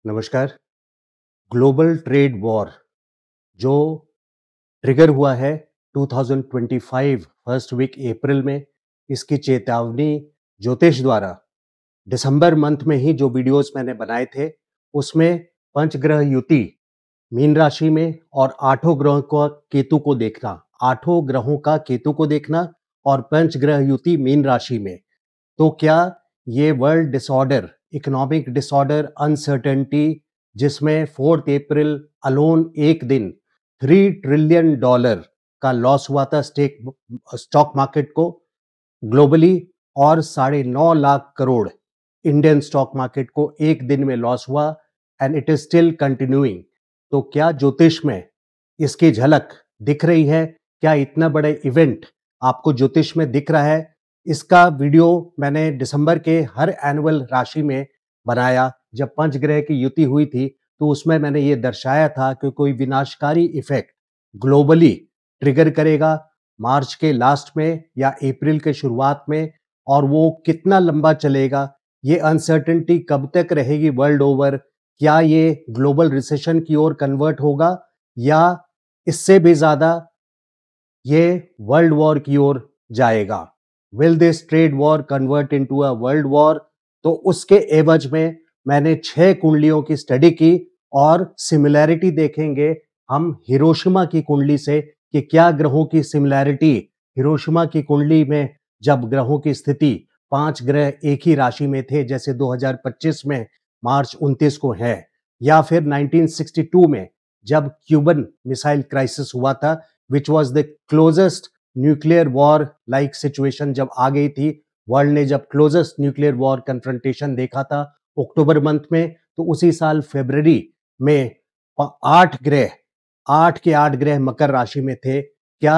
नमस्कार। Global trade war जो trigger हुआ है 2025 फर्स्ट वीक अप्रैल में, इसकी चेतावनी ज्योतिष द्वारा दिसंबर मंथ में ही जो वीडियोस मैंने बनाए थे, उसमें पंचग्रह युति मीन राशि में और आठों ग्रहों को केतु को देखना, आठों ग्रहों का केतु को देखना और पंचग्रह युति मीन राशि में। तो क्या ये world disorder, economic disorder, uncertainty, जिसमें 4 अप्रैल अलोन एक दिन $3 ट्रिलियन का लॉस हुआ था स्टॉक मार्केट को ग्लोबली, और 9.5 lakh crore Indian stock market को एक दिन में लॉस हुआ, and it is still continuing. तो क्या ज्योतिष में इसकी झलक दिख रही है? क्या इतना बड़ा इवेंट आपको ज्योतिष में दिख रहा है? इसका वीडियो मैंने दिसंबर के हर एनुअल राशि में बनाया। जब पंचग्रह की युति हुई थी तो उसमें मैंने ये दर्शाया था कि कोई विनाशकारी इफेक्ट ग्लोबली ट्रिगर करेगा मार्च के लास्ट में या अप्रैल के शुरुआत में, और वो कितना लंबा चलेगा, ये अनसर्टेनिटी कब तक रहेगी वर्ल्ड ओवर, क्या ये ग्लोबल रिसेशन की ओर कन्वर्ट होगा या इससे भी ज्यादा ये वर्ल्ड वॉर की ओर जाएगा। Will this trade war convert into a world war? तो उसके एवज में मैंने 6 कुंडलियों की स्टडी की और सिमिलैरिटी देखेंगे हम हिरोशिमा की कुंडली से कि क्या ग्रहों की सिमिलैरिटी हिरोशिमा की कुंडली में, जब ग्रहों की स्थिति 5 ग्रह एक ही राशि में थे जैसे 2025 में मार्च 29 को है, या फिर 1962 में जब क्यूबन मिसाइल क्राइसिस हुआ था, which was the closest nuclear war like situation जब आ गई थी। वर्ल्ड ने जब क्लोजेस्ट न्यूक्लियर वॉर कन्फ्रंटेशन देखा था अक्टूबर मंथ में, तो उसी साल फरवरी में 8 के 8 ग्रह मकर राशि में थे। क्या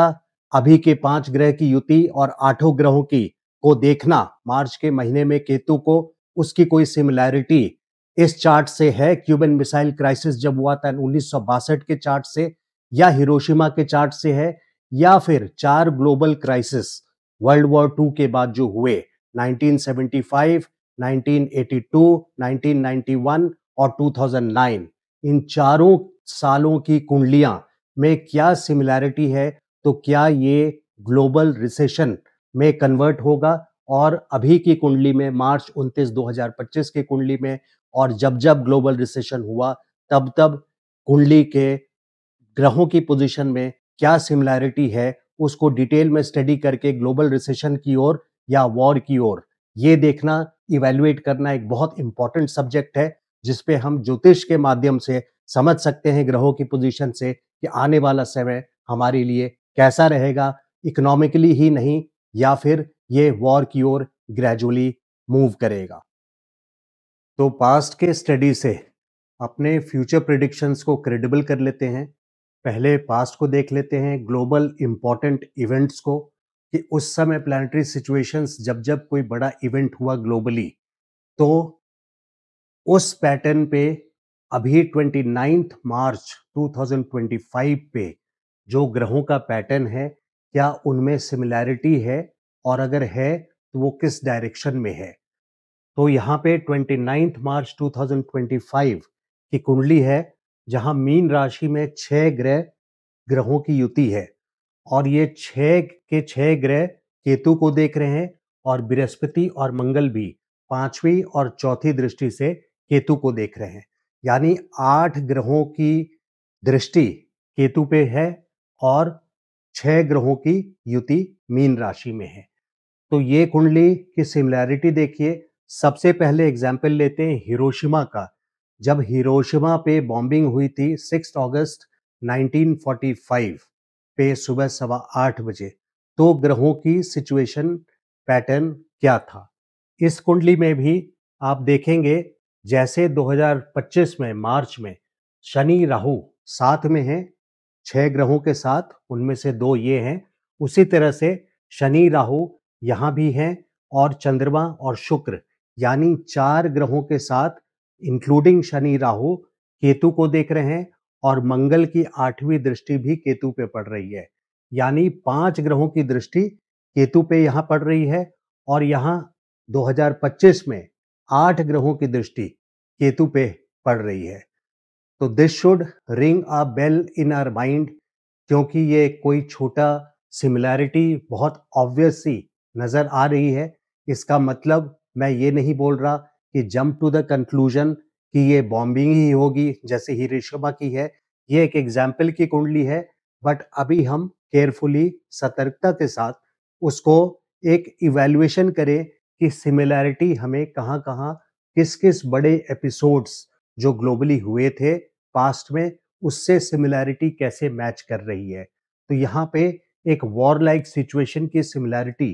अभी के 5 ग्रह की युति और आठों ग्रहों की को देखना मार्च के महीने में केतु को, उसकी कोई सिमिलैरिटी इस चार्ट से है क्यूबन मिसाइल क्राइसिस जब हुआ था 1962 के चार्ट से, या हिरोशिमा के चार्ट से है, या फिर 4 ग्लोबल क्राइसिस वर्ल्ड वॉर 2 के बाद जो हुए 1975, 1982, 1991 और 2009, इन चारों सालों की कुंडलियां में क्या सिमिलैरिटी है? तो क्या ये ग्लोबल रिसेशन में कन्वर्ट होगा? और अभी की कुंडली में मार्च 29 2025 की कुंडली में, और जब जब ग्लोबल रिसेशन हुआ तब तब कुंडली के ग्रहों की पोजीशन में क्या सिमिलैरिटी है, उसको डिटेल में स्टडी करके ग्लोबल रिसेशन की ओर या वॉर की ओर ये देखना, इवैल्यूएट करना एक बहुत इंपॉर्टेंट सब्जेक्ट है, जिसपे हम ज्योतिष के माध्यम से समझ सकते हैं ग्रहों की पोजीशन से कि आने वाला समय हमारे लिए कैसा रहेगा, इकोनॉमिकली ही नहीं, या फिर ये वॉर की ओर ग्रेजुअली मूव करेगा। तो पास्ट के स्टडी से अपने फ्यूचर प्रिडिक्शंस को क्रेडिबल कर लेते हैं। पहले पास्ट को देख लेते हैं, ग्लोबल इंपॉर्टेंट इवेंट्स को, कि उस समय प्लानिटरी सिचुएशंस जब जब कोई बड़ा इवेंट हुआ ग्लोबली, तो उस पैटर्न पे अभी 29 मार्च 2025 पे जो ग्रहों का पैटर्न है, क्या उनमें सिमिलैरिटी है, और अगर है तो वो किस डायरेक्शन में है। तो यहाँ पे 29 मार्च 2025 की कुंडली है, जहां मीन राशि में 6 ग्रहों की युति है, और ये 6 के 6 ग्रह केतु को देख रहे हैं, और बृहस्पति और मंगल भी 5वीं और चौथी दृष्टि से केतु को देख रहे हैं। यानी 8 ग्रहों की दृष्टि केतु पे है और 6 ग्रहों की युति मीन राशि में है। तो ये कुंडली की सिमिलैरिटी देखिए। सबसे पहले एग्जाम्पल लेते हैं हिरोशिमा का। जब हिरोशिमा पे बॉम्बिंग हुई थी 6 अगस्त 1945 पे सुबह 8:15 बजे, तो ग्रहों की सिचुएशन पैटर्न क्या था? इस कुंडली में भी आप देखेंगे, जैसे 2025 में मार्च में शनि राहु साथ में हैं, 6 ग्रहों के साथ, उनमें से 2 ये हैं, उसी तरह से शनि राहु यहाँ भी हैं, और चंद्रमा और शुक्र, यानी 4 ग्रहों के साथ इंक्लूडिंग शनि राहु केतु को देख रहे हैं, और मंगल की 8वीं दृष्टि भी केतु पे पड़ रही है। यानी 5 ग्रहों की दृष्टि केतु पे यहाँ पड़ रही है, और यहाँ 2025 में 8 ग्रहों की दृष्टि केतु पे पड़ रही है। तो this should ring a bell in our mind, क्योंकि ये कोई छोटा सिमिलैरिटी बहुत ऑब्वियस सी नज़र आ रही है। इसका मतलब मैं ये नहीं बोल रहा कि जंप टू द कंक्लूजन कि ये बॉम्बिंग ही होगी जैसे हिरोशिमा की है। ये एक एग्जाम्पल की कुंडली है, बट अभी हम केयरफुली सतर्कता के साथ उसको एक इवैल्यूएशन करें कि सिमिलैरिटी हमें कहाँ-कहाँ, किस-किस बड़े एपिसोड्स जो ग्लोबली हुए थे पास्ट में, उससे सिमिलैरिटी कैसे मैच कर रही है। तो यहाँ पे एक वॉर लाइक सिचुएशन की सिमिलैरिटी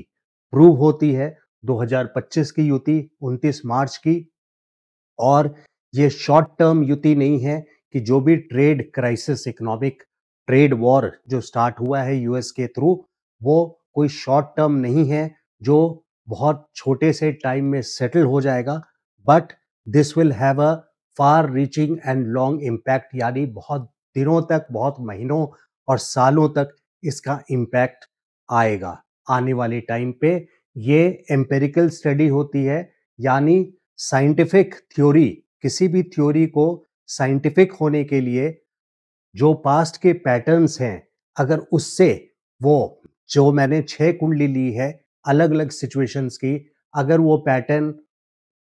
प्रूव होती है 2025 की युति 29 मार्च की। और ये शॉर्ट टर्म युति नहीं है कि जो भी trade crisis, economic trade war जो स्टार्ट हुआ है यूएस के थ्रू, वो कोई शॉर्ट टर्म नहीं है जो बहुत छोटे से टाइम में सेटल हो जाएगा, but this will have a far reaching and long impact, यानी बहुत दिनों तक, बहुत महीनों और सालों तक इसका इम्पैक्ट आएगा आने वाले टाइम पे। ये एम्पिरिकल स्टडी होती है, यानी साइंटिफिक थ्योरी, किसी भी थ्योरी को साइंटिफिक होने के लिए जो पास्ट के पैटर्न्स हैं, अगर उससे वो जो मैंने 6 कुंडली ली है अलग-अलग सिचुएशंस की, अगर वो पैटर्न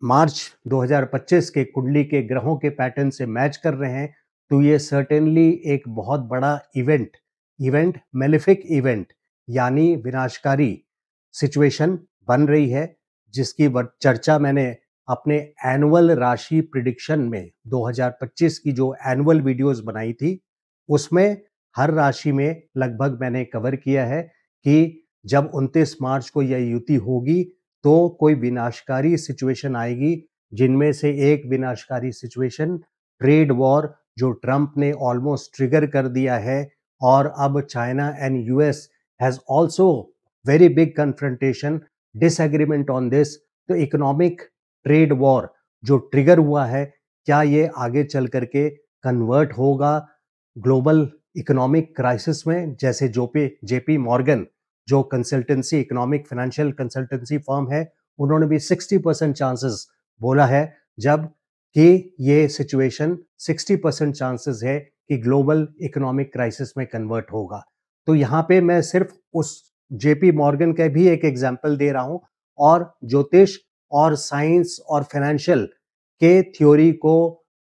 मार्च 2025 के कुंडली के ग्रहों के पैटर्न से मैच कर रहे हैं, तो ये सर्टेनली एक बहुत बड़ा इवेंट इवेंट मेलेफिक इवेंट यानी विनाशकारी सिचुएशन बन रही है, जिसकी चर्चा मैंने अपने एनुअल राशि प्रिडिक्शन में 2025 की जो एनुअल वीडियोस बनाई थी, उसमें हर राशि में लगभग मैंने कवर किया है कि जब 29 मार्च को यह युति होगी तो कोई विनाशकारी सिचुएशन आएगी, जिनमें से एक विनाशकारी सिचुएशन ट्रेड वॉर जो ट्रंप ने ऑलमोस्ट ट्रिगर कर दिया है, और अब China and US has also very big confrontation, disagreement on this. तो इकोनॉमिक ट्रेड वॉर जो ट्रिगर हुआ है, क्या ये आगे चल करके कन्वर्ट होगा ग्लोबल इकोनॉमिक क्राइसिस में, जैसे जेपी मॉर्गन जो consultancy, economic financial consultancy firm है, उन्होंने भी 60% चांसेस बोला है, जब कि ये सिचुएशन 60% चांसेस है कि ग्लोबल इकोनॉमिक क्राइसिस में कन्वर्ट होगा। तो यहाँ पे मैं सिर्फ उस जेपी मॉर्गन का भी एक एग्जांपल दे रहा हूँ, और ज्योतिष और साइंस और फाइनेंशियल के थ्योरी को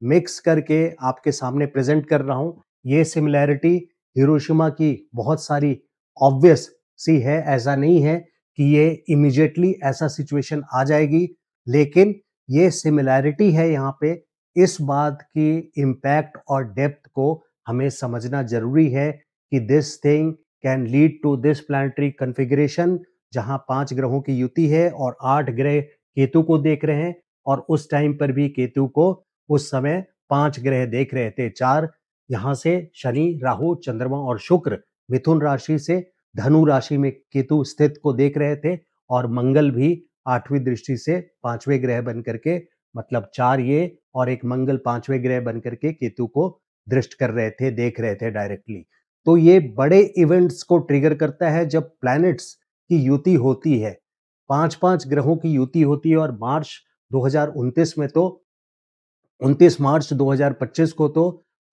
मिक्स करके आपके सामने प्रेजेंट कर रहा हूँ। ये सिमिलैरिटी हिरोशिमा की बहुत सारी ऑब्वियस सी है, ऐसा नहीं है कि ये इमीडिएटली ऐसा सिचुएशन आ जाएगी, लेकिन ये सिमिलैरिटी है यहाँ पे, इस बात की इम्पैक्ट और डेप्थ को हमें समझना जरूरी है कि this thing can lead to this planetary configuration, जहां 5 ग्रहों की युति है और 8 ग्रह केतु को देख रहे हैं, और उस टाइम पर भी केतु को उस समय 5 ग्रह देख रहे थे, 4 यहाँ से शनि, राहु, चंद्रमा और शुक्र मिथुन राशि से धनु राशि में केतु स्थित को देख रहे थे, और मंगल भी 8वीं दृष्टि से 5वें ग्रह बन करके, मतलब 4 ये और एक मंगल 5वें ग्रह बन करके केतु को दृष्ट कर रहे थे, देख रहे थे डायरेक्टली। तो ये बड़े इवेंट्स को ट्रिगर करता है जब प्लैनेट्स की युति होती है, 5-5 ग्रहों की युति होती है, और मार्च 2029 में तो 29 मार्च 2025 को तो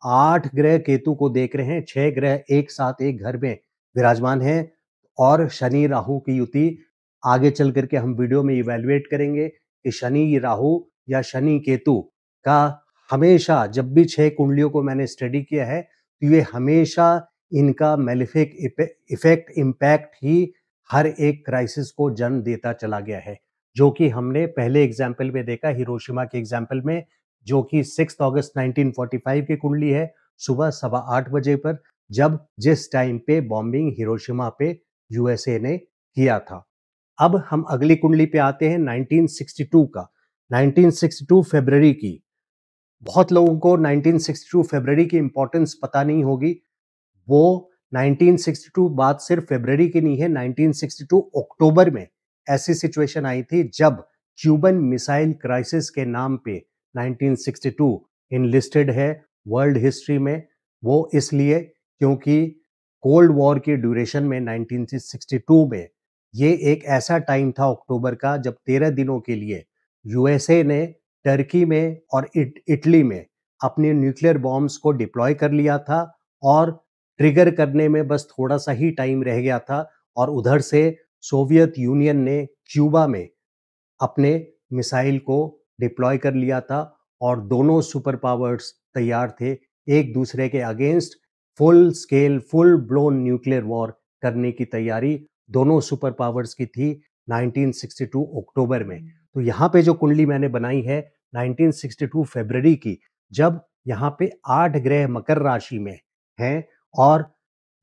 8 ग्रह केतु को देख रहे हैं, 6 ग्रह एक साथ एक घर में विराजमान हैं, और शनि राहु की युति आगे चल करके हम वीडियो में इवैल्यूएट करेंगे कि शनि राहु या शनि केतु का हमेशा, जब भी 6 कुंडलियों को मैंने स्टडी किया है, तो ये हमेशा इनका मेलेफिक इफेक्ट, इम्पैक्ट ही हर एक क्राइसिस को जन्म देता चला गया है, जो कि हमने पहले एग्जाम्पल में देखा, हिरोशिमा के एग्जाम्पल में, जो कि 6 अगस्त 1945 की कुंडली है, सुबह 8:15 बजे पर, जब जिस टाइम पे बॉम्बिंग हिरोशिमा पे यूएसए ने किया था। अब हम अगली कुंडली पे आते हैं 1962 का, 1962 फरवरी की। बहुत लोगों को 1962 फरवरी की इंपॉर्टेंस पता नहीं होगी। वो 1962 बात सिर्फ फरवरी की नहीं है, 1962 अक्टूबर में ऐसी सिचुएशन आई थी जब क्यूबन मिसाइल क्राइसिस के नाम पे 1962 इनलिस्टेड है वर्ल्ड हिस्ट्री में। वो इसलिए क्योंकि कोल्ड वॉर की ड्यूरेशन में 1962 में ये एक ऐसा टाइम था अक्टूबर का, जब 13 दिनों के लिए यूएसए ने टर्की में और इटली में अपने न्यूक्लियर बॉम्ब्स को डिप्लॉय कर लिया था और ट्रिगर करने में बस थोड़ा-सा ही टाइम रह गया था और उधर से सोवियत यूनियन ने क्यूबा में अपने मिसाइल को डिप्लॉय कर लिया था और दोनों सुपर पावर्स तैयार थे एक दूसरे के against full scale, full blown nuclear war करने की तैयारी दोनों सुपर पावर्स की थी 1962 अक्टूबर में। तो यहाँ पे जो कुंडली मैंने बनाई है 1962 फरवरी की, जब यहाँ पे 8 ग्रह मकर राशि में हैं और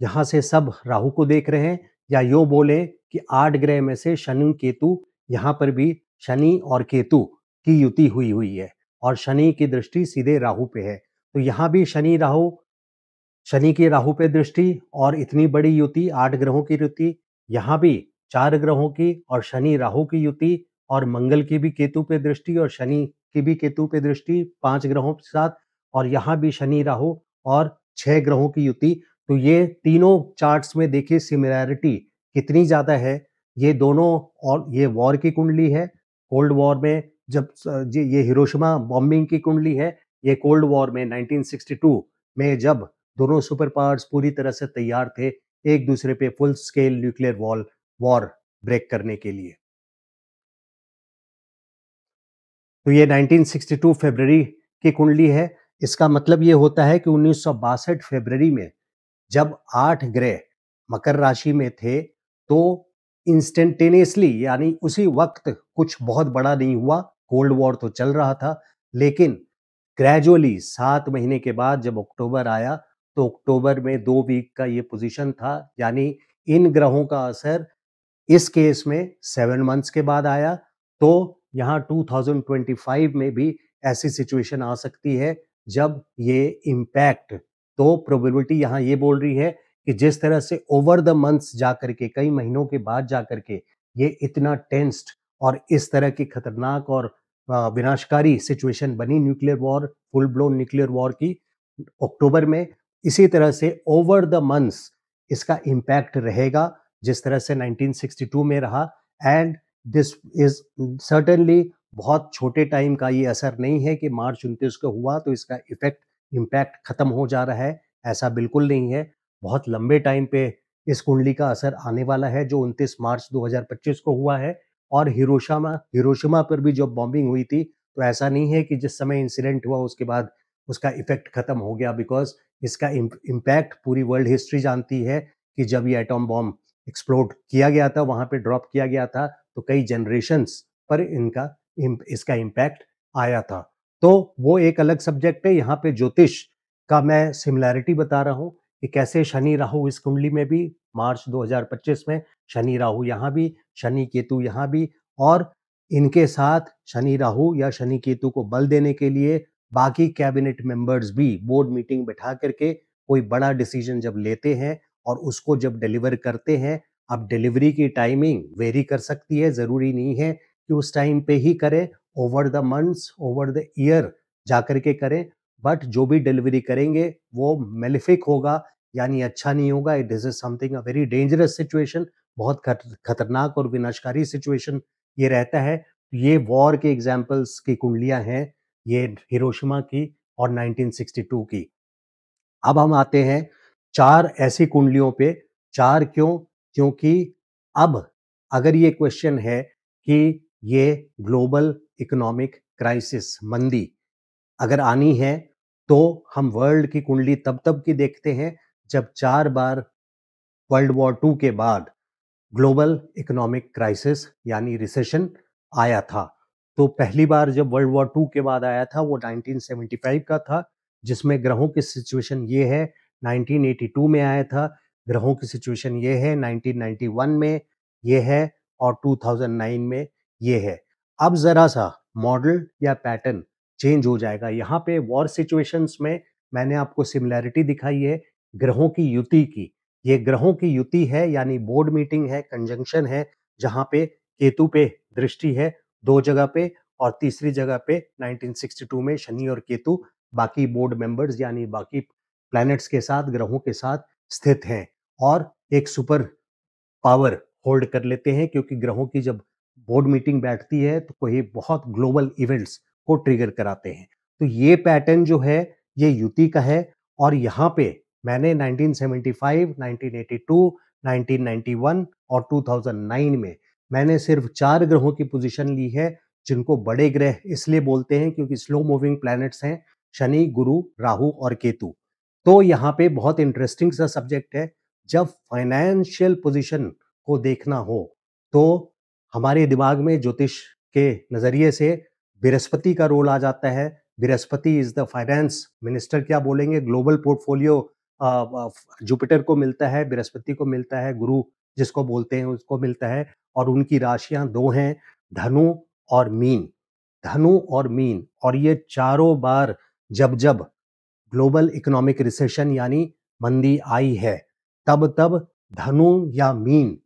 यहाँ से सब राहु को देख रहे हैं, या यूँ बोलें कि 8 ग्रह में से शनि, केतु, यहाँ पर भी शनि और केतु की युति हुई हुई है और शनि की दृष्टि सीधे राहु पे है। तो यहाँ भी शनि की राहु पे दृष्टि और इतनी बड़ी युति 8 ग्रहों की युति, यहाँ भी 4 ग्रहों की और शनि राहु की युति और मंगल की भी केतु पे दृष्टि और शनि की भी केतु पे दृष्टि 5 ग्रहों के साथ, और यहाँ भी शनि राहु और 6 ग्रहों की युति। तो ये तीनों चार्ट्स में देखिए सिमिलैरिटी कितनी ज़्यादा है। ये दोनों, और ये वॉर की कुंडली है, कोल्ड वॉर में जब ये हिरोशिमा बॉम्बिंग की कुंडली है, ये कोल्ड वॉर में 1962 में जब दोनों सुपर पावर्स पूरी तरह से तैयार थे एक दूसरे पे full scale nuclear war break करने के लिए। तो ये 1962 फरवरी की कुंडली है। इसका मतलब ये होता है कि 1962 फरवरी में जब 8 ग्रह मकर राशि में थे, तो इंस्टेंटेनियसली यानी उसी वक्त कुछ बहुत बड़ा नहीं हुआ। कोल्ड वॉर तो चल रहा था, लेकिन ग्रेजुअली 7 महीने के बाद जब अक्टूबर आया, तो अक्टूबर में 2 वीक का ये पोजीशन था, यानी इन ग्रहों का असर इस केस में 7 मंथ्स के बाद आया। तो यहाँ 2025 में भी ऐसी सिचुएशन आ सकती है जब ये इम्पैक्ट, तो प्रोबेबिलिटी यहाँ ये बोल रही है कि जिस तरह से ओवर द मंथ्स जा करके, कई महीनों के बाद जा करके ये इतना टेंस्ड और इस तरह की खतरनाक और विनाशकारी सिचुएशन बनी nuclear war, full blown nuclear war की अक्टूबर में, इसी तरह से ओवर द मंथ्स इसका इम्पैक्ट रहेगा जिस तरह से 1962 में रहा। एंड दिस इज सर्टेनली बहुत छोटे टाइम का ये असर नहीं है कि मार्च 29 को हुआ तो इसका इम्पैक्ट खत्म हो जा रहा है, ऐसा बिल्कुल नहीं है। बहुत लंबे टाइम पे इस कुंडली का असर आने वाला है जो 29 मार्च 2025 को हुआ है। और हिरोशिमा पर भी जो बॉम्बिंग हुई थी, तो ऐसा नहीं है कि जिस समय इंसिडेंट हुआ उसके बाद उसका इफेक्ट खत्म हो गया, बिकॉज इसका इम्पैक्ट पूरी वर्ल्ड हिस्ट्री जानती है कि जब ये एटॉम बॉम्ब एक्सप्लोड किया गया था, वहां पे ड्रॉप किया गया था, तो कई जनरेशन्स पर इसका इम्पैक्ट आया था। तो वो एक अलग सब्जेक्ट है। यहाँ पे ज्योतिष का मैं सिमिलैरिटी बता रहा हूँ कि कैसे शनि राहु इस कुंडली में भी मार्च 2025 में शनि राहु यहाँ भी, शनि केतु यहाँ भी, और इनके साथ शनि राहु या शनि केतु को बल देने के लिए बाकी कैबिनेट मेंबर्स भी बोर्ड मीटिंग बैठा करके कोई बड़ा डिसीजन जब लेते हैं और उसको जब डिलीवर करते हैं, अब डिलीवरी की टाइमिंग वेरी कर सकती है, ज़रूरी नहीं है कि उस टाइम पे ही करें, over the months, over the year जाकर के करें, बट जो भी डिलीवरी करेंगे वो मेलेफिक होगा, यानी अच्छा नहीं होगा। This is something a very dangerous situation, बहुत खतरनाक और विनाशकारी सिचुएशन ये रहता है। ये वॉर के एग्जाम्पल्स की कुंडलियां हैं, ये हिरोशिमा की और 1962 की। अब हम आते हैं 4 ऐसी कुंडलियों पे। 4 क्यों? क्योंकि अब अगर ये क्वेश्चन है कि ये ग्लोबल इकोनॉमिक क्राइसिस, मंदी अगर आनी है, तो हम वर्ल्ड की कुंडली तब की देखते हैं जब 4 बार वर्ल्ड वॉर 2 के बाद ग्लोबल इकोनॉमिक क्राइसिस यानी रिसेशन आया था। तो पहली बार जब वर्ल्ड वॉर 2 के बाद आया था वो 1975 का था, जिसमें ग्रहों की सिचुएशन ये है। 1982 में आया था, ग्रहों की सिचुएशन ये है। 1991 में ये है और 2009 में ये है। अब ज़रा सा मॉडल या पैटर्न चेंज हो जाएगा। यहाँ पे वॉर सिचुएशंस में मैंने आपको सिमिलैरिटी दिखाई है ग्रहों की युति की। ये ग्रहों की युति है, यानी बोर्ड मीटिंग है, कंजंक्शन है, जहाँ पे केतु पे दृष्टि है 2 जगह पे, और तीसरी जगह पे 1962 में शनि और केतु बाकी बोर्ड मेंबर्स यानी बाकी प्लैनेट्स के साथ, ग्रहों के साथ स्थित हैं और एक सुपर पावर होल्ड कर लेते हैं, क्योंकि ग्रहों की जब बोर्ड मीटिंग बैठती है तो कोई बहुत ग्लोबल इवेंट्स को ट्रिगर कराते हैं। तो ये पैटर्न जो है ये युति का है और यहाँ पे मैंने 1975, 1982, 1991 और 2009 में मैंने सिर्फ 4 ग्रहों की पोजीशन ली है, जिनको बड़े ग्रह इसलिए बोलते हैं क्योंकि स्लो मूविंग प्लैनेट्स हैं, शनि, गुरु, राहु और केतु। तो यहाँ पे बहुत इंटरेस्टिंग सा सब्जेक्ट है। जब फाइनेंशियल पोजीशन को देखना हो तो हमारे दिमाग में ज्योतिष के नजरिए से बृहस्पति का रोल आ जाता है। Brihaspati is the finance minister, क्या बोलेंगे, ग्लोबल पोर्टफोलियो जुपिटर को मिलता है, बृहस्पति को मिलता है, गुरु जिसको बोलते हैं उसको मिलता है। और उनकी राशियां दो हैं, धनु और मीन। धनु और मीन, और ये चारों बार जब जब ग्लोबल इकोनॉमिक रिसेशन यानी मंदी आई है, तब तब धनु या मीन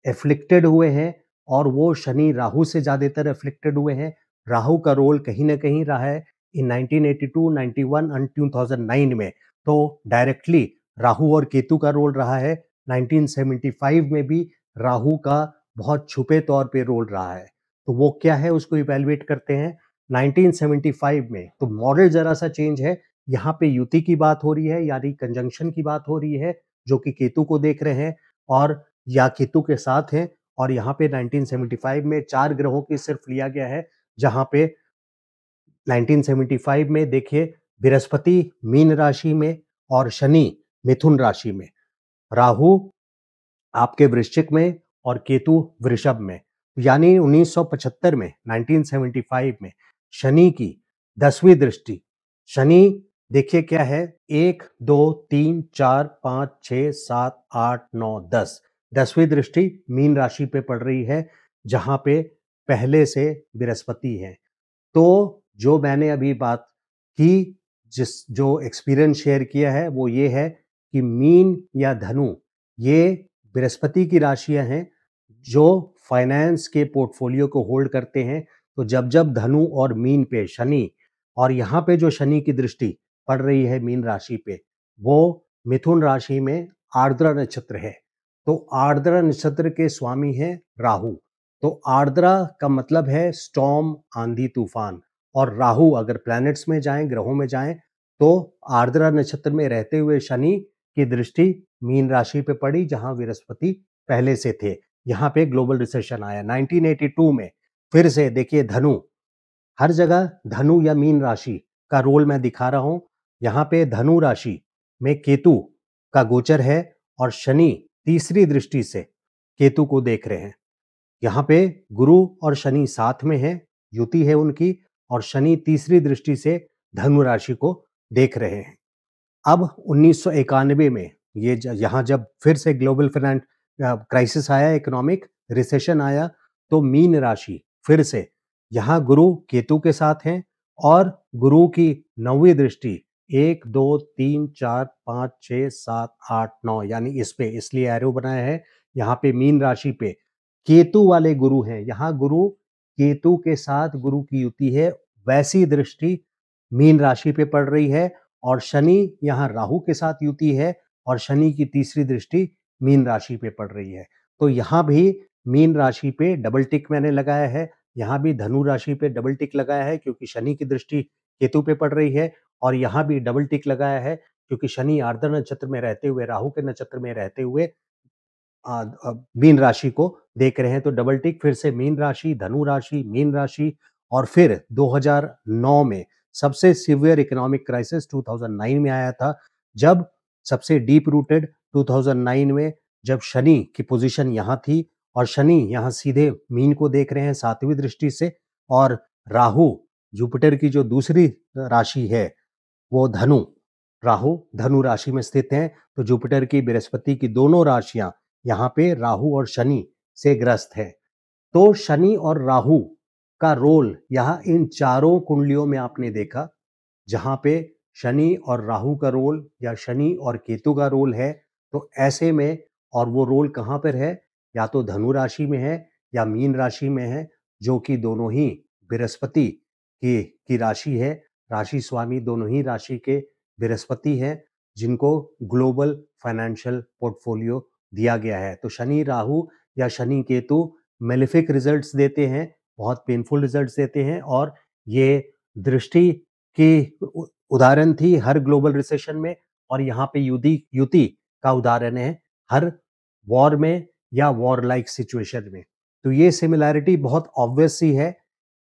एफ्लिक्टेड हुए हैं, और वो शनि राहु से ज्यादातर एफ्लिक्टेड हुए हैं। राहु का रोल कहीं ना कहीं रहा है इन 1982, 91 एंड 2009 में, तो डायरेक्टली राहु और केतु का रोल रहा है। 1975 में भी राहु का बहुत छुपे तौर पे रोल रहा है। तो वो क्या है उसको इवेल्युएट करते हैं। 1975 में तो मॉडल जरा सा चेंज है, यहाँ पे युति की बात हो रही है यानी कंजंक्शन की बात हो रही है, जो कि केतु को देख रहे हैं और या केतु के साथ हैं। और यहाँ पे 1975 में 4 ग्रहों की सिर्फ लिया गया है, जहाँ पे 1975 में देखिए बृहस्पति मीन राशि में और शनि मिथुन राशि में, राहु आपके वृश्चिक में और केतु वृषभ में। यानी 1975 में 1975 में शनि की 10वीं दृष्टि, शनि देखिए क्या है, 1 2 3 4 5 6 7 8 9 10, 10वीं दृष्टि मीन राशि पे पड़ रही है, जहां पे पहले से बृहस्पति है। तो जो मैंने अभी बात की, जिस जो एक्सपीरियंस शेयर किया है वो ये है कि मीन या धनु ये बृहस्पति की राशियां हैं जो फाइनेंस के पोर्टफोलियो को होल्ड करते हैं। तो जब जब धनु और मीन पे शनि, और यहाँ पे जो शनि की दृष्टि पड़ रही है मीन राशि पे, वो मिथुन राशि में आर्द्रा नक्षत्र है। तो आर्द्रा नक्षत्र के स्वामी हैं राहु। तो आर्द्रा का मतलब है स्टॉर्म, आंधी तूफान। और राहु अगर प्लैनेट्स में जाएं, ग्रहों में जाएं, तो आर्द्रा नक्षत्र में रहते हुए शनि की दृष्टि मीन राशि पे पड़ी, जहां बृहस्पति पहले से थे। यहाँ पे ग्लोबल रिसेशन आया 1982 में। फिर से देखिए धनु, हर जगह धनु या मीन राशि का रोल मैं दिखा रहा हूं। यहाँ पे धनु राशि में केतु का गोचर है और शनि तीसरी दृष्टि से केतु को देख रहे हैं। यहाँ पे गुरु और शनि साथ में है, युति है उनकी, और शनि तीसरी दृष्टि से धनु राशि को देख रहे हैं। अब 1991 में ये यहाँ जब फिर से ग्लोबल फाइनेंस क्राइसिस आया, इकोनॉमिक रिसेशन आया, तो मीन राशि फिर से यहाँ गुरु केतु के साथ हैं, और गुरु की 9वीं दृष्टि 1 2 3 4 5 6 7 8 9 यानी इस पे, इसलिए एरो बनाया है। यहाँ पे मीन राशि पे केतु वाले गुरु हैं। यहाँ गुरु केतु के साथ गुरु की युति है, वैसी दृष्टि मीन राशि पे पड़ रही है। और शनि यहाँ राहु के साथ युति है, और शनि की तीसरी दृष्टि मीन राशि पे पड़ रही है। तो यहाँ भी मीन राशि पे डबल टिक मैंने लगाया है, यहाँ भी धनु राशि पे डबल टिक लगाया है क्योंकि शनि की दृष्टि केतु पे पड़ रही है, और यहाँ भी डबल टिक लगाया है क्योंकि शनि आर्द्रा नक्षत्र में रहते हुए, राहु के नक्षत्र में रहते हुए मीन राशि को देख रहे हैं। तो डबल टिक, फिर से मीन राशि, धनु राशि, मीन राशि। और फिर 2009 में सबसे सीवियर इकोनॉमिक क्राइसिस 2009 में आया था, जब सबसे डीप रूटेड 2009 में जब शनि की पोजीशन यहाँ थी, और शनि यहाँ सीधे मीन को देख रहे हैं 7वीं दृष्टि से, और राहु जुपिटर की जो दूसरी राशि है वो धनु, राहु धनु राशि में स्थित हैं। तो जुपिटर की, बृहस्पति की दोनों राशियां यहाँ पे राहु और शनि से ग्रस्त है। तो शनि और राहु का रोल यहाँ इन चारों कुंडलियों में आपने देखा, जहां पे शनि और राहु का रोल या शनि और केतु का रोल है। तो ऐसे में, और वो रोल कहाँ पर है, या तो धनु राशि में है या मीन राशि में है, जो कि दोनों ही बृहस्पति की राशि है। राशि स्वामी दोनों ही राशि के बृहस्पति हैं, जिनको ग्लोबल फाइनेंशियल पोर्टफोलियो दिया गया है। तो शनि राहु या शनि केतु मेलेफिक रिजल्ट्स देते हैं, बहुत पेनफुल रिजल्ट्स देते हैं, और ये दृष्टि की उदाहरण थी हर ग्लोबल रिसेशन में, और यहाँ पे युति युति का उदाहरण है हर वॉर में या वॉर लाइक सिचुएशन में। तो ये सिमिलैरिटी बहुत ऑब्वियस सी है।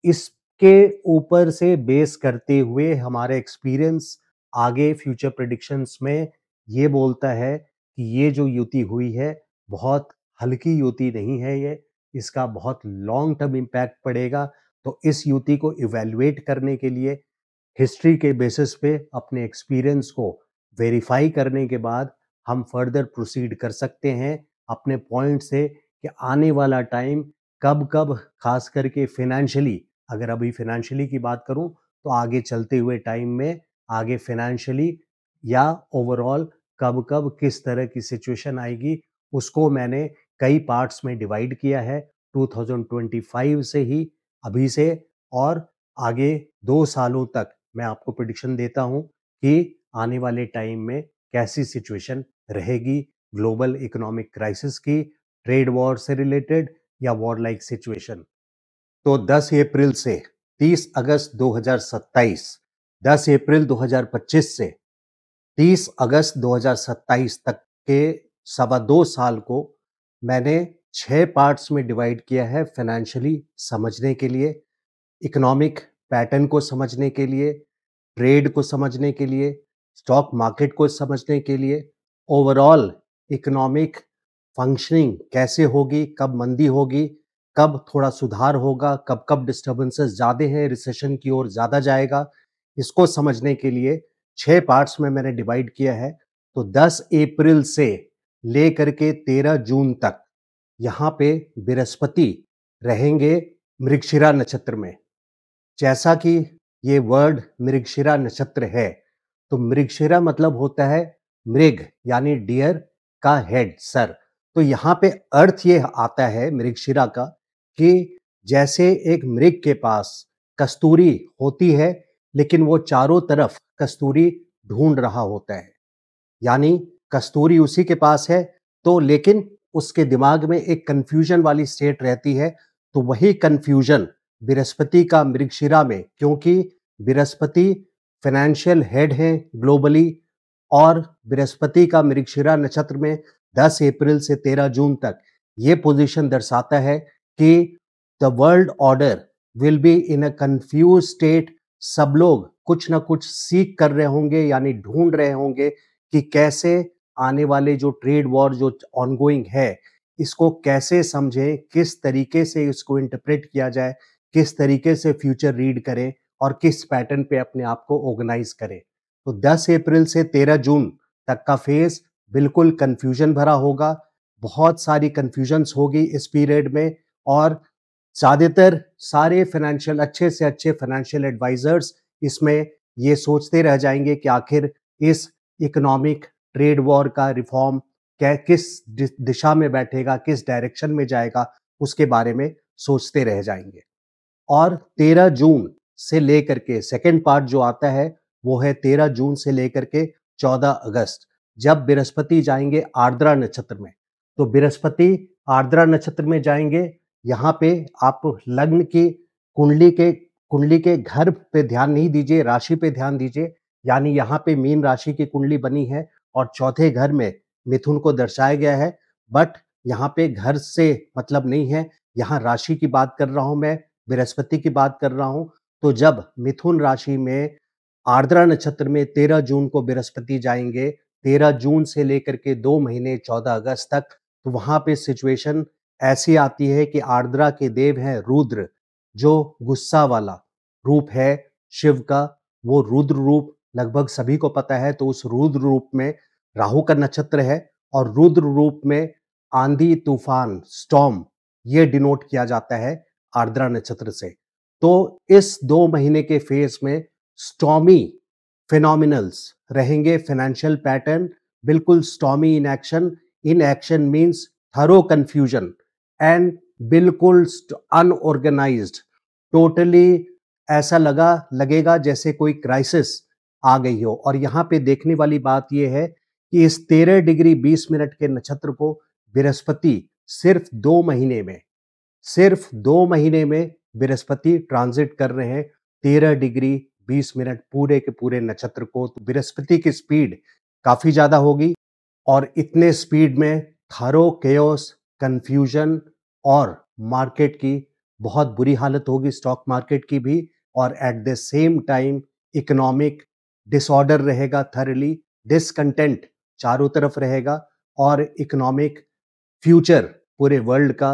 इसके ऊपर से बेस करते हुए हमारा एक्सपीरियंस आगे फ्यूचर प्रेडिक्शंस में ये बोलता है कि ये जो युति हुई है बहुत हल्की युति नहीं है ये, इसका बहुत लॉन्ग टर्म इम्पैक्ट पड़ेगा। तो इस युति को इवैल्यूएट करने के लिए हिस्ट्री के बेसिस पे अपने एक्सपीरियंस को वेरीफाई करने के बाद हम फर्दर प्रोसीड कर सकते हैं अपने पॉइंट से कि आने वाला टाइम कब कब, खास करके फिनेंशियली, अगर अभी फिनेंशियली की बात करूं तो आगे चलते हुए टाइम में आगे फिनेंशियली या ओवरऑल कब कब किस तरह की सिचुएशन आएगी, उसको मैंने कई पार्ट्स में डिवाइड किया है 2025 से ही, अभी से और आगे 2 सालों तक मैं आपको प्रेडिक्शन देता हूं कि आने वाले टाइम में कैसी सिचुएशन रहेगी ग्लोबल इकोनॉमिक क्राइसिस की, ट्रेड वॉर से रिलेटेड या वॉर लाइक सिचुएशन। तो 10 अप्रैल से 30 अगस्त 2027, 10 अप्रैल 2025 से 30 अगस्त 2027 तक के 2.25 साल को मैंने 6 पार्ट्स में डिवाइड किया है फाइनेंशियली समझने के लिए, इकोनॉमिक पैटर्न को समझने के लिए, ट्रेड को समझने के लिए, स्टॉक मार्केट को समझने के लिए, ओवरऑल इकोनॉमिक फंक्शनिंग कैसे होगी, कब मंदी होगी, कब थोड़ा सुधार होगा, कब कब डिस्टर्बेंसेस ज़्यादा हैं, रिसेशन की ओर ज़्यादा जाएगा, इसको समझने के लिए 6 पार्ट्स में मैंने डिवाइड किया है। तो 10 अप्रैल से लेकर के 13 जून तक यहाँ पे बृहस्पति रहेंगे मृगशिरा नक्षत्र में। जैसा कि ये वर्ड मृगशिरा नक्षत्र है, तो मृगशिरा मतलब होता है मृग यानी डियर का हेड, सर। तो यहाँ पे अर्थ ये आता है मृगशिरा का कि जैसे एक मृग के पास कस्तूरी होती है लेकिन वो चारों तरफ कस्तूरी ढूंढ रहा होता है, यानी कस्तूरी उसी के पास है, तो लेकिन उसके दिमाग में एक कंफ्यूजन वाली स्टेट रहती है। तो वही कंफ्यूजन बृहस्पति का मृगशिरा में, क्योंकि बृहस्पति फाइनेंशियल हेड है ग्लोबली, और बृहस्पति का मृगशिरा नक्षत्र में 10 अप्रैल से 13 जून तक ये पोजीशन दर्शाता है कि the world order will be in a confuse state. सब लोग कुछ ना कुछ सीख कर रहे होंगे, यानी ढूंढ रहे होंगे कि कैसे आने वाले जो ट्रेड वॉर जो ऑनगोइंग है, इसको कैसे समझें, किस तरीके से इसको इंटरप्रेट किया जाए, किस तरीके से फ्यूचर रीड करें और किस पैटर्न पे अपने आप को ऑर्गेनाइज करें। तो 10 अप्रैल से 13 जून तक का फेज बिल्कुल कंफ्यूजन भरा होगा, बहुत सारी कंफ्यूजन्स होगी इस पीरियड में, और ज़्यादातर सारे फाइनेंशियल अच्छे से अच्छे फाइनेंशियल एडवाइजर्स इसमें ये सोचते रह जाएंगे कि आखिर इस इकोनॉमिक ट्रेड वॉर का रिफॉर्म क्या किस दिशा में बैठेगा, किस डायरेक्शन में जाएगा, उसके बारे में सोचते रह जाएंगे। और 13 जून से लेकर के सेकंड पार्ट जो आता है वो है 13 जून से लेकर के 14 अगस्त, जब बृहस्पति जाएंगे आर्द्रा नक्षत्र में। तो बृहस्पति आर्द्रा नक्षत्र में जाएंगे, यहाँ पे आप लग्न की कुंडली के घर पे ध्यान नहीं दीजिए, राशि पे ध्यान दीजिए। यानी यहाँ पे मीन राशि की कुंडली बनी है और चौथे घर में मिथुन को दर्शाया गया है, बट यहाँ पे घर से मतलब नहीं है, यहाँ राशि की बात कर रहा हूं मैं, बृहस्पति की बात कर रहा हूं। तो जब मिथुन राशि में आर्द्रा नक्षत्र में 13 जून को बृहस्पति जाएंगे, 13 जून से लेकर के 2 महीने 14 अगस्त तक, तो वहां पे सिचुएशन ऐसी आती है कि आर्द्रा के देव हैं रुद्र, जो गुस्सा वाला रूप है शिव का, वो रुद्र रूप लगभग सभी को पता है। तो उस रुद्र रूप में राहु का नक्षत्र है, और रुद्र रूप में आंधी तूफान स्टॉर्म ये डिनोट किया जाता है आर्द्रा नक्षत्र से। तो इस 2 महीने के फेज में स्टॉर्मी फिनोमिनल्स रहेंगे, फाइनेंशियल पैटर्न बिल्कुल stormy in action means thorough confusion and बिल्कुल अनऑर्गेनाइज्ड, टोटली ऐसा लगेगा जैसे कोई क्राइसिस आ गई हो। और यहाँ पे देखने वाली बात यह है कि इस 13 डिग्री 20 मिनट के नक्षत्र को बृहस्पति सिर्फ 2 महीने में बृहस्पति ट्रांजिट कर रहे हैं 13 डिग्री 20 मिनट पूरे के पूरे नक्षत्र को, तो बृहस्पति की स्पीड काफ़ी ज़्यादा होगी और इतने स्पीड में थारो केओस, कन्फ्यूजन और मार्केट की बहुत बुरी हालत होगी, स्टॉक मार्केट की भी, और at the same time economic disorder रहेगा, थॉरली डिसकंटेंट चारों तरफ रहेगा और इकोनॉमिक फ्यूचर पूरे वर्ल्ड का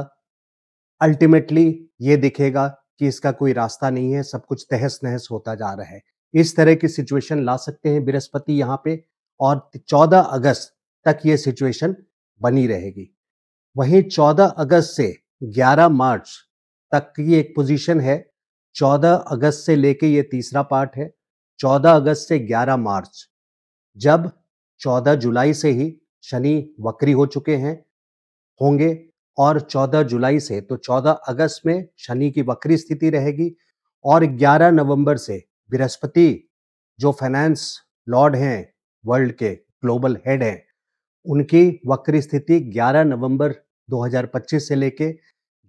अल्टीमेटली ये दिखेगा कि इसका कोई रास्ता नहीं है, सब कुछ तहस-नहस होता जा रहा है। इस तरह की सिचुएशन ला सकते हैं बृहस्पति यहाँ पे और 14 अगस्त तक ये सिचुएशन बनी रहेगी। वहीं 14 अगस्त से 11 मार्च तक की एक पोजीशन है। 14 अगस्त से लेके ये तीसरा पार्ट है। 14 अगस्त से 11 मार्च, जब 14 जुलाई से ही शनि वक्री हो चुके हैं होंगे और 14 जुलाई से, तो 14 अगस्त में शनि की वक्री स्थिति रहेगी और 11 नवंबर से बृहस्पति जो फाइनेंस लॉर्ड हैं, वर्ल्ड के ग्लोबल हेड हैं, उनकी वक्री स्थिति 11 नवंबर 2025 से लेके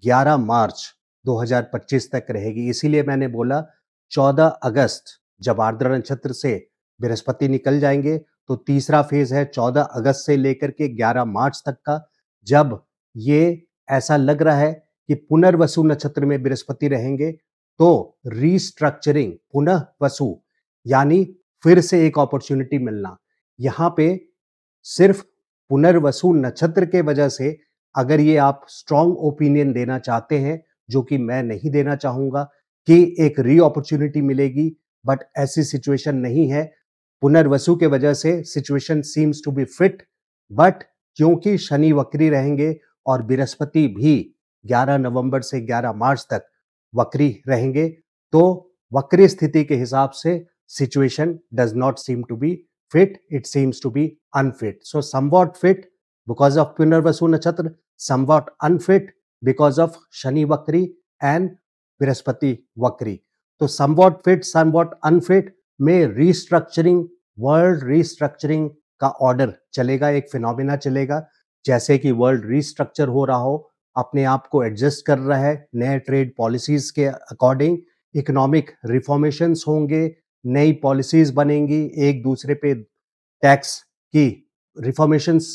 11 मार्च 2025 तक रहेगी। इसीलिए मैंने बोला 14 अगस्त जब आर्द्रा नक्षत्र से बृहस्पति निकल जाएंगे तो तीसरा फेज है 14 अगस्त से लेकर के 11 मार्च तक का, जब ये ऐसा लग रहा है कि पुनर्वसु नक्षत्र में बृहस्पति रहेंगे तो रीस्ट्रक्चरिंग, पुनः वसु यानी फिर से एक अपॉर्चुनिटी मिलना। यहाँ पे सिर्फ पुनर्वसु नक्षत्र के वजह से अगर ये आप स्ट्रॉन्ग ओपिनियन देना चाहते हैं, जो कि मैं नहीं देना चाहूंगा कि एक री अपॉर्चुनिटी मिलेगी, बट ऐसी सिचुएशन नहीं है। पुनर्वसु के वजह से situation seems to be fit, but क्योंकि शनि वक्री रहेंगे और बृहस्पति भी 11 नवंबर से 11 मार्च तक वक्री रहेंगे, तो वक्री स्थिति के हिसाब से situation does not seem to be fit, it seems to be unfit. So somewhat fit because of Punarvasu Nakshatra, somewhat unfit because of Shani Vakri and Brihaspati Vakri. तो somewhat fit, somewhat unfit में restructuring, world restructuring का order चलेगा, एक phenomena चलेगा, जैसे कि world restructure हो रहा हो, अपने आप को एडजस्ट कर रहा है नए ट्रेड पॉलिसीज के अकॉर्डिंग, इकोनॉमिक रिफॉर्मेशंस होंगे, नई पॉलिसीज बनेंगी, एक दूसरे पे टैक्स की रिफॉर्मेशंस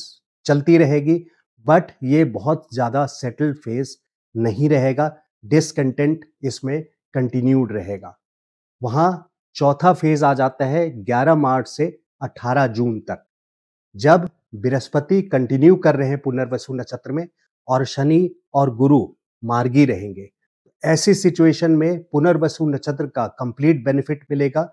चलती रहेगी, बट ये बहुत ज़्यादा सेटल्ड फेज नहीं रहेगा, डिसकंटेंट इसमें कंटिन्यूड रहेगा। वहाँ चौथा फेज आ जाता है 11 मार्च से 18 जून तक, जब बृहस्पति कंटिन्यू कर रहे हैं पुनर्वसु नक्षत्र में और शनि और गुरु मार्गी रहेंगे। ऐसी सिचुएशन में पुनर्वसु नक्षत्र का कंप्लीट बेनिफिट मिलेगा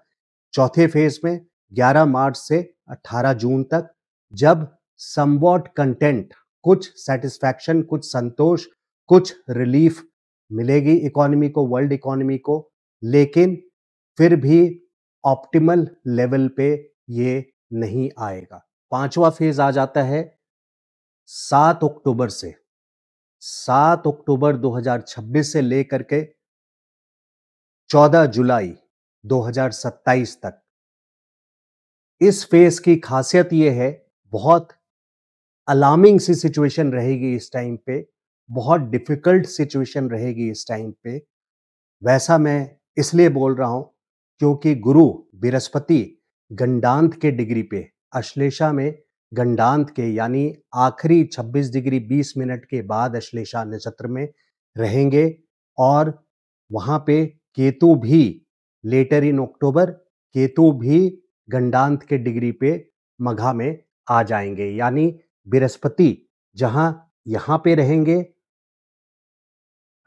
चौथे फेज में 11 मार्च से 18 जून तक, जब समवॉट कंटेंट, कुछ सेटिस्फैक्शन, कुछ संतोष, कुछ रिलीफ मिलेगी इकोनॉमी को, वर्ल्ड इकोनॉमी को, लेकिन फिर भी ऑप्टिमल लेवल पे ये नहीं आएगा। पांचवा फेज आ जाता है 7 अक्टूबर से, 7 अक्टूबर 2026 से लेकर के 14 जुलाई 2027 तक। इस फेज की खासियत ये है, बहुत अलार्मिंग सी सिचुएशन रहेगी इस टाइम पे, बहुत डिफिकल्ट सिचुएशन रहेगी इस टाइम पे। वैसा मैं इसलिए बोल रहा हूं क्योंकि गुरु बृहस्पति गंडांत के डिग्री पे, अश्लेषा में गंडांत के यानी आखिरी 26 डिग्री 20 मिनट के बाद अश्लेषा नक्षत्र में रहेंगे और वहां पे केतु भी लेटर इन अक्टूबर, केतु भी गंडांत के डिग्री पे मघा में आ जाएंगे, यानी बृहस्पति जहां यहां पे रहेंगे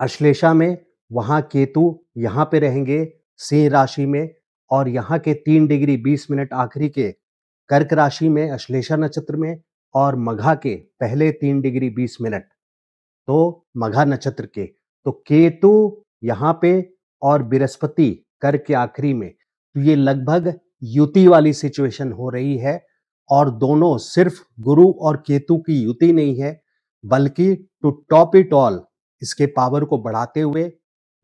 अश्लेषा में, वहां केतु यहां पे रहेंगे सिंह राशि में, और यहाँ के 3 डिग्री 20 मिनट आखिरी के कर्क राशि में अश्लेषा नक्षत्र में, और मघा के पहले 3 डिग्री 20 मिनट तो मघा नक्षत्र के, तो केतु यहाँ पे और बृहस्पति कर्क के आखिरी में, तो ये लगभग युति वाली सिचुएशन हो रही है। और दोनों सिर्फ गुरु और केतु की युति नहीं है, बल्कि टू टॉप इट ऑल, इसके पावर को बढ़ाते हुए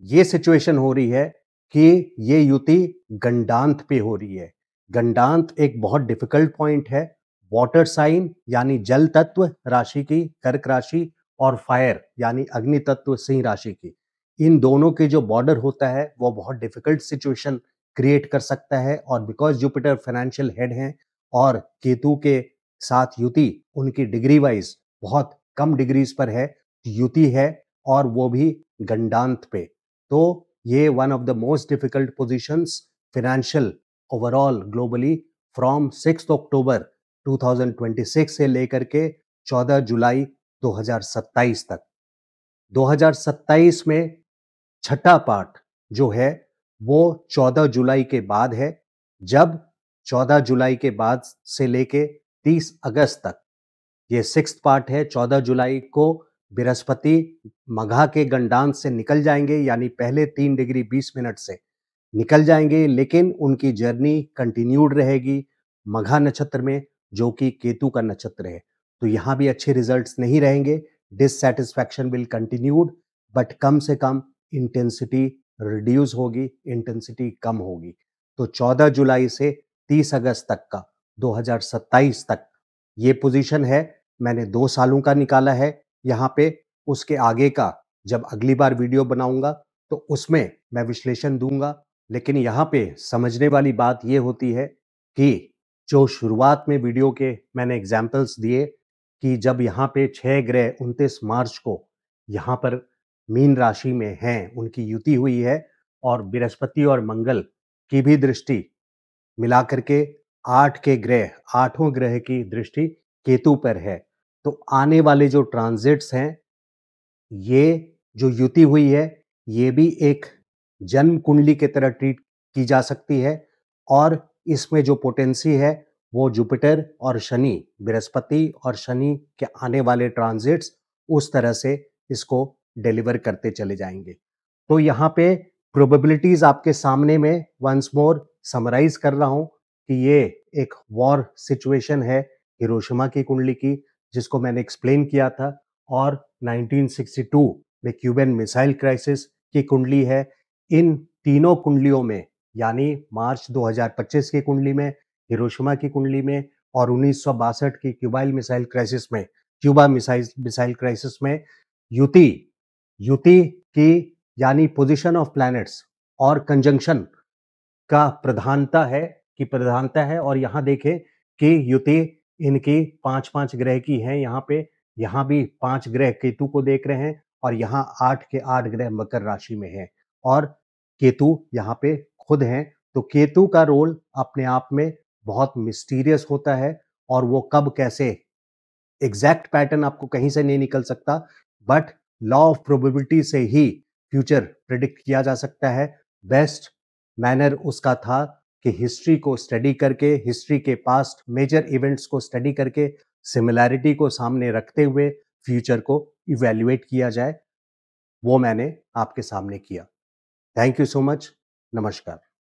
ये सिचुएशन हो रही है कि ये युति गंडांत पे हो रही है। गंडांत एक बहुत डिफिकल्ट पॉइंट है, वाटर साइन यानी जल तत्व राशि की कर्क राशि और फायर यानी अग्नि तत्व सिंह राशि की, इन दोनों के जो बॉर्डर होता है वो बहुत डिफिकल्ट सिचुएशन क्रिएट कर सकता है। और बिकॉज जुपिटर फाइनेंशियल हेड हैं और केतु के साथ युति उनकी डिग्री वाइज बहुत कम डिग्रीज पर है, युति है और वो भी गंडांत पे, तो ये one of the most difficult positions financial overall globally from 6 अक्टूबर 2026 से लेकर के 14 जुलाई 2027 तक। 2027 में छठा पार्ट जो है वो 14 जुलाई के बाद है, जब 14 जुलाई के बाद से लेके 30 अगस्त तक ये सिक्स्थ पार्ट है। 14 जुलाई को बृहस्पति मघा के गंडांत से निकल जाएंगे, यानी पहले 3 डिग्री 20 मिनट से निकल जाएंगे, लेकिन उनकी जर्नी कंटिन्यूड रहेगी मघा नक्षत्र में, जो कि केतु का नक्षत्र है। तो यहाँ भी अच्छे रिजल्ट्स नहीं रहेंगे, डिससैटिस्फैक्शन विल कंटिन्यूड, बट कम से कम इंटेंसिटी रिड्यूस होगी, इंटेंसिटी कम होगी। तो 14 जुलाई से 30 अगस्त तक का 2027 तक ये पोजीशन है। मैंने 2 सालों का निकाला है यहाँ पे। उसके आगे का जब अगली बार वीडियो बनाऊंगा तो उसमें मैं विश्लेषण दूंगा। लेकिन यहाँ पे समझने वाली बात ये होती है कि जो शुरुआत में वीडियो के मैंने एग्जाम्पल्स दिए कि जब यहाँ पे 6 ग्रह 29 मार्च को यहाँ पर मीन राशि में हैं, उनकी युति हुई है और बृहस्पति और मंगल की भी दृष्टि मिला करके 8 के ग्रह, 8वां ग्रह की दृष्टि केतु पर है। तो आने वाले जो ट्रांजिट्स हैं, ये जो युति हुई है, ये भी एक जन्म कुंडली की तरह ट्रीट की जा सकती है और इसमें जो पोटेंसी है वो जुपिटर और शनि, बृहस्पति और शनि के आने वाले ट्रांजिट्स उस तरह से इसको डिलीवर करते चले जाएंगे। तो यहाँ पे प्रोबेबिलिटीज आपके सामने में वंस मोर समराइज कर रहा हूँ कि ये एक वॉर सिचुएशन है हिरोशिमा की कुंडली की, जिसको मैंने एक्सप्लेन किया था, और 1962 में क्यूबन मिसाइल क्राइसिस की कुंडली है। इन तीनों कुंडलियों में, यानी मार्च 2025 की कुंडली में, हिरोशिमा की कुंडली में और 1962 की क्यूबा मिसाइल क्राइसिस में युति युति की यानी पोजीशन ऑफ प्लैनेट्स और कंजंक्शन का प्रधानता है। और यहाँ देखें कि युति इनकी 5-5 ग्रह की है। यहाँ भी 5 ग्रह केतु को देख रहे हैं और यहाँ 8 के 8 ग्रह मकर राशि में हैं और केतु यहाँ पे खुद हैं। तो केतु का रोल अपने आप में बहुत मिस्टीरियस होता है और वो कब कैसे एग्जैक्ट पैटर्न आपको कहीं से नहीं निकल सकता, बट लॉ ऑफ प्रोबेबिलिटी से ही फ्यूचर प्रिडिक्ट किया जा सकता है। बेस्ट मैनर उसका था कि हिस्ट्री को स्टडी करके, हिस्ट्री के पास्ट मेजर इवेंट्स को स्टडी करके, सिमिलैरिटी को सामने रखते हुए फ्यूचर को इवैल्यूएट किया जाए। वो मैंने आपके सामने किया। Thank you so much. नमस्कार।